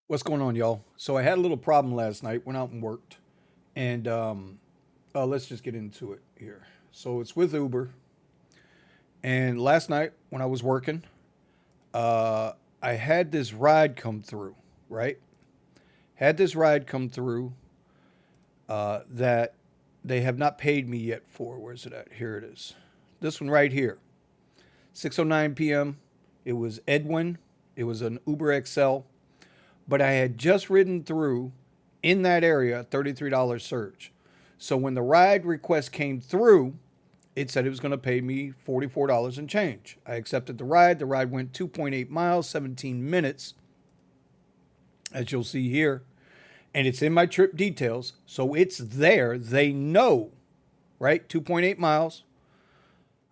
What's going on, y'all? So I had a little problem last night. Went out and worked, and let's just get into it here. So it's with Uber, and last night when I was working, uh, I had this ride come through. Right, had this ride come through that they have not paid me yet for. Where's it at? Here it is. This one right here, 6:09 p.m. It was Edwin. It was an Uber XL, but I had just ridden through in that area a $33 surge. So when the ride request came through, it said it was going to pay me $44 and change. I accepted the ride. The ride went 2.8 miles, 17 minutes, as you'll see here. And it's in my trip details. So it's there. They know, right? 2.8 miles.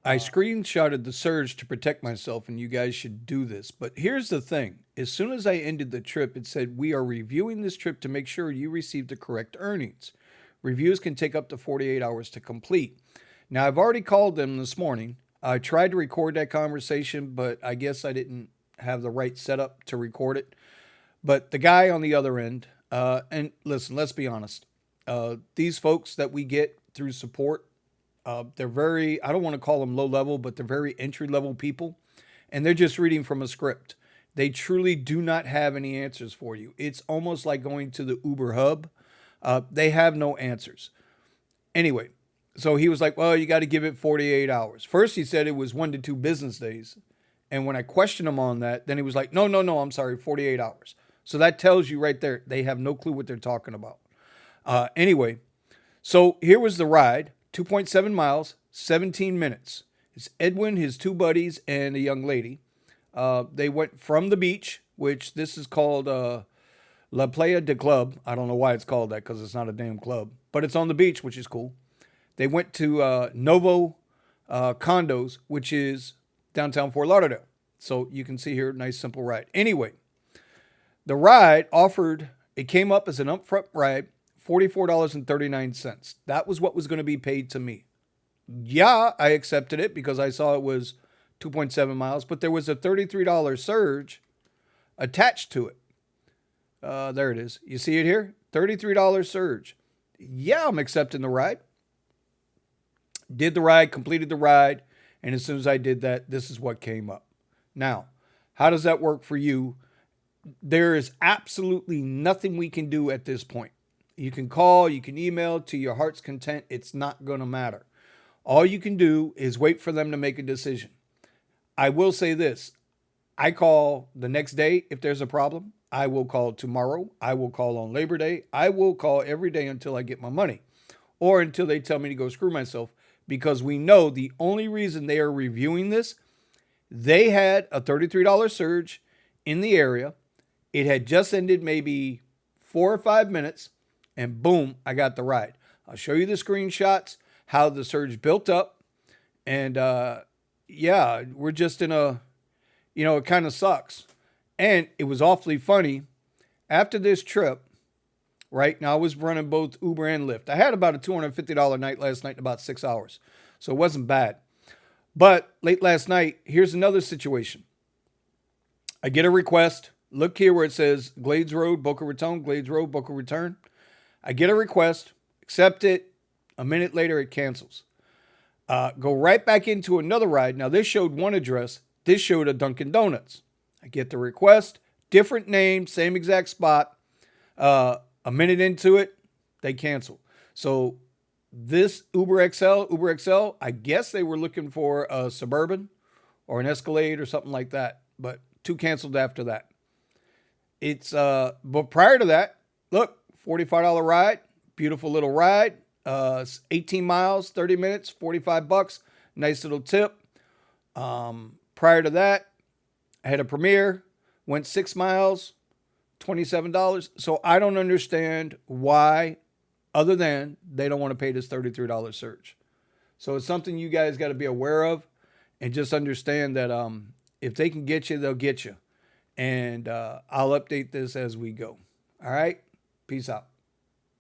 I screenshotted the surge to protect myself, and you guys should do this. But here's the thing. As soon as I ended the trip, it said, "We are reviewing this trip to make sure you received the correct earnings. Reviews can take up to 48 hours to complete." Now, I've already called them this morning. I tried to record that conversation, but I guess I didn't have the right setup to record it. But the guy on the other end, and listen, let's be honest. These folks that we get through support, they're very, I don't want to call them low level, but they're very entry level people. And they're just reading from a script. They truly do not have any answers for you. It's almost like going to the Uber hub. They have no answers. Anyway, so he was like, well, you got to give it 48 hours. First, he said it was 1 to 2 business days. And when I questioned him on that, then he was like, no, no, no, I'm sorry, 48 hours. So that tells you right there, they have no clue what they're talking about. Anyway, so here was the ride, 2.7 miles, 17 minutes. It's Edwin, his two buddies, and a young lady. They went from the beach, which this is called La Playa de Club. I don't know why it's called that because it's not a damn club, but it's on the beach, which is cool. They went to Novo Condos, which is downtown Fort Lauderdale. So you can see here, nice simple ride. Anyway, the ride offered, it came up as an upfront ride, $44.39. That was what was going to be paid to me. Yeah, I accepted it because I saw it was 2.7 miles, but there was a $33 surge attached to it. There it is. You see it here? $33 surge. Yeah, I'm accepting the ride. Did the ride, completed the ride, and as soon as I did that, this is what came up. Now, how does that work for you? There is absolutely nothing we can do at this point. You can call, you can email to your heart's content. It's not going to matter. All you can do is wait for them to make a decision. I will say this. I call the next day if there's a problem. I will call tomorrow. I will call on Labor Day. I will call every day until I get my money or until they tell me to go screw myself, because we know the only reason they are reviewing this, they had a $33 surge in the area. It had just ended maybe 4 or 5 minutes, and boom, I got the ride. I'll show you the screenshots, how the surge built up. And yeah, we're just in a, it kind of sucks. And it was awfully funny. After this trip, right now I was running both Uber and Lyft. I had about a $250 night last night in about 6 hours. So it wasn't bad. But late last night, here's another situation. I get a request. Look here where it says Glades Road, Boca Raton, Glades Road, Boca Raton. I get a request, accept it. A minute later, it cancels. Go right back into another ride. Now, this showed one address. This showed a Dunkin' Donuts. I get the request, different name, same exact spot. A minute into it, they cancel. So this Uber XL, I guess they were looking for a Suburban or an Escalade or something like that. But two canceled after that. But prior to that, look, $45 ride, beautiful little ride, 18 miles, 30 minutes, $45, nice little tip. Prior to that, I had a Premier, went 6 miles, $27. So I don't understand why, other than they don't want to pay this $33 surge. So it's something you guys got to be aware of, and just understand that if they can get you, they'll get you. And I'll update this as we go. All right. Peace out.